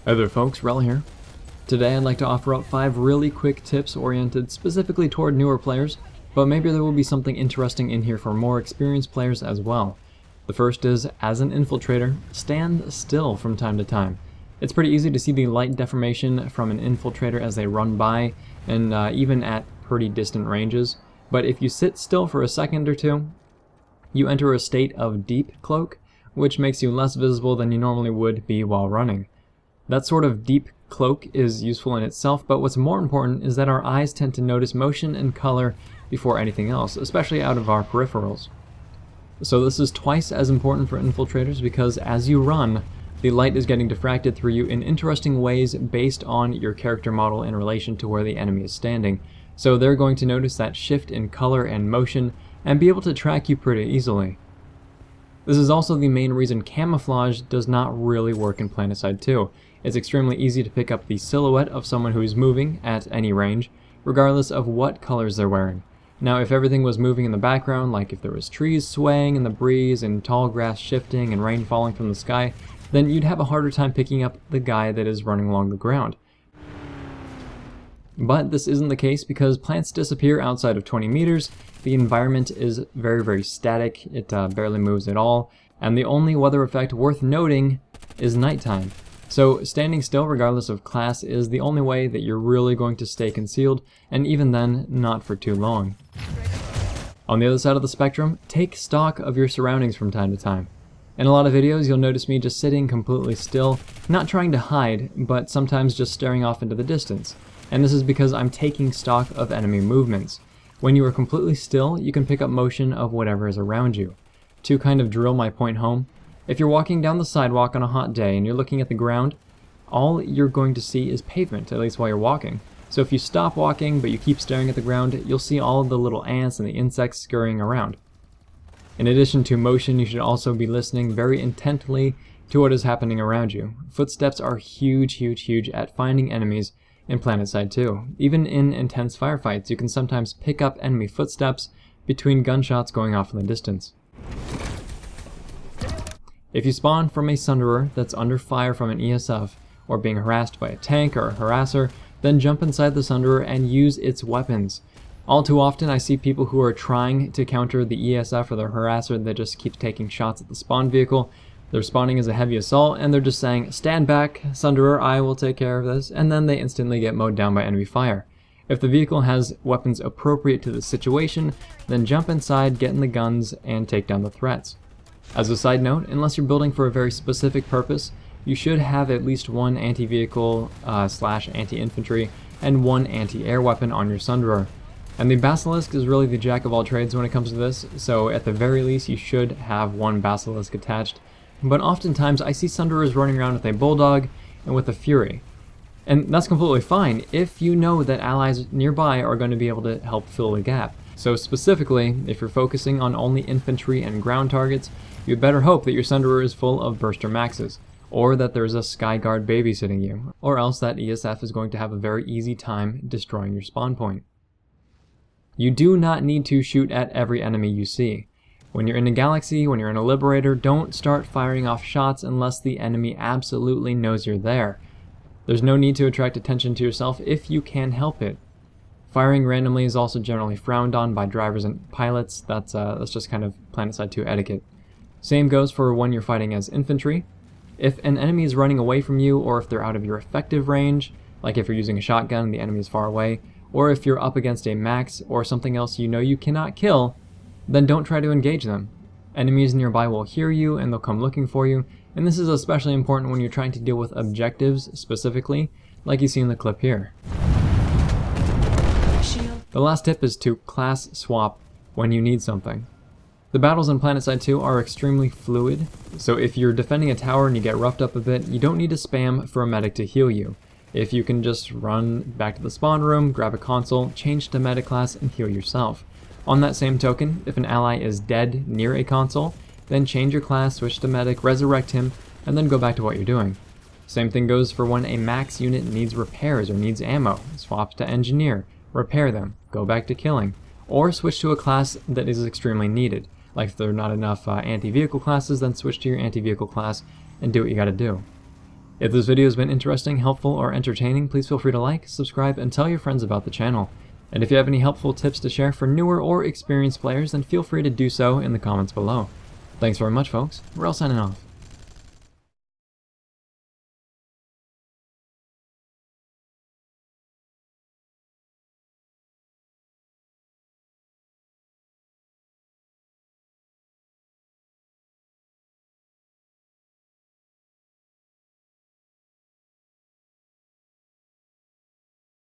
Hey there folks, Rel here. Today I'd like to offer up 5 really quick tips oriented specifically toward newer players, but maybe there will be something interesting in here for more experienced players as well. The first is, as an infiltrator, stand still from time to time. It's pretty easy to see the light deformation from an infiltrator as they run by, and even at pretty distant ranges, but if you sit still for a second or two, you enter a state of deep cloak, which makes you less visible than you normally would be while running. That sort of deep cloak is useful in itself, but what's more important is that our eyes tend to notice motion and color before anything else, especially out of our peripherals. So this is twice as important for infiltrators because as you run, the light is getting diffracted through you in interesting ways based on your character model in relation to where the enemy is standing. So they're going to notice that shift in color and motion and be able to track you pretty easily. This is also the main reason camouflage does not really work in PlanetSide 2. It's extremely easy to pick up the silhouette of someone who is moving at any range, regardless of what colors they're wearing. Now, if everything was moving in the background, like if there was trees swaying in the breeze and tall grass shifting and rain falling from the sky, then you'd have a harder time picking up the guy that is running along the ground. But this isn't the case because plants disappear outside of 20 meters, the environment is very static, it barely moves at all, and the only weather effect worth noting is nighttime. So standing still regardless of class is the only way that you're really going to stay concealed, and even then, not for too long. On the other side of the spectrum, take stock of your surroundings from time to time. In a lot of videos, you'll notice me just sitting completely still, not trying to hide, but sometimes just staring off into the distance. And this is because I'm taking stock of enemy movements. When you are completely still, you can pick up motion of whatever is around you. To kind of drill my point home, if you're walking down the sidewalk on a hot day and you're looking at the ground, all you're going to see is pavement, at least while you're walking. So if you stop walking but you keep staring at the ground, you'll see all of the little ants and the insects scurrying around. In addition to motion, you should also be listening very intently to what is happening around you. Footsteps are huge at finding enemies in PlanetSide 2. Even in intense firefights, you can sometimes pick up enemy footsteps between gunshots going off in the distance. If you spawn from a Sunderer that's under fire from an ESF, or being harassed by a tank or a harasser, then jump inside the Sunderer and use its weapons. All too often I see people who are trying to counter the ESF or the harasser that just keeps taking shots at the spawn vehicle. They're spawning as a heavy assault and they're just saying, "Stand back, Sunderer, I will take care of this," and then they instantly get mowed down by enemy fire. If the vehicle has weapons appropriate to the situation, then jump inside, get in the guns, and take down the threats. As a side note, unless you're building for a very specific purpose, you should have at least one anti-vehicle slash anti-infantry and one anti-air weapon on your Sunderer. And the Basilisk is really the jack of all trades when it comes to this, so at the very least you should have one Basilisk attached. But oftentimes I see Sunderers running around with a Bulldog and with a Fury. And that's completely fine if you know that allies nearby are going to be able to help fill the gap. So specifically, if you're focusing on only infantry and ground targets, you'd better hope that your Sunderer is full of Burster Maxes, or that there's a Skyguard babysitting you, or else that ESF is going to have a very easy time destroying your spawn point. You do not need to shoot at every enemy you see. When you're in a galaxy, when you're in a Liberator, don't start firing off shots unless the enemy absolutely knows you're there. There's no need to attract attention to yourself if you can help it. Firing randomly is also generally frowned on by drivers and pilots. That's just kind of PlanetSide 2 etiquette. Same goes for when you're fighting as infantry. If an enemy is running away from you, or if they're out of your effective range, like if you're using a shotgun and the enemy is far away, or if you're up against a max or something else you know you cannot kill, then don't try to engage them. Enemies nearby will hear you and they'll come looking for you, and this is especially important when you're trying to deal with objectives specifically, like you see in the clip here. The last tip is to class swap when you need something. The battles in PlanetSide 2 are extremely fluid, so if you're defending a tower and you get roughed up a bit, you don't need to spam for a medic to heal you. If you can just run back to the spawn room, grab a console, change to medic class, and heal yourself. On that same token, if an ally is dead near a console, then change your class, switch to medic, resurrect him, and then go back to what you're doing. Same thing goes for when a max unit needs repairs or needs ammo. Swap to engineer, repair them, go back to killing, or switch to a class that is extremely needed. Like if there are not enough anti-vehicle classes, then switch to your anti-vehicle class and do what you gotta do. If this video has been interesting, helpful, or entertaining, please feel free to like, subscribe, and tell your friends about the channel. And if you have any helpful tips to share for newer or experienced players, then feel free to do so in the comments below. Thanks very much, folks. We're all signing off.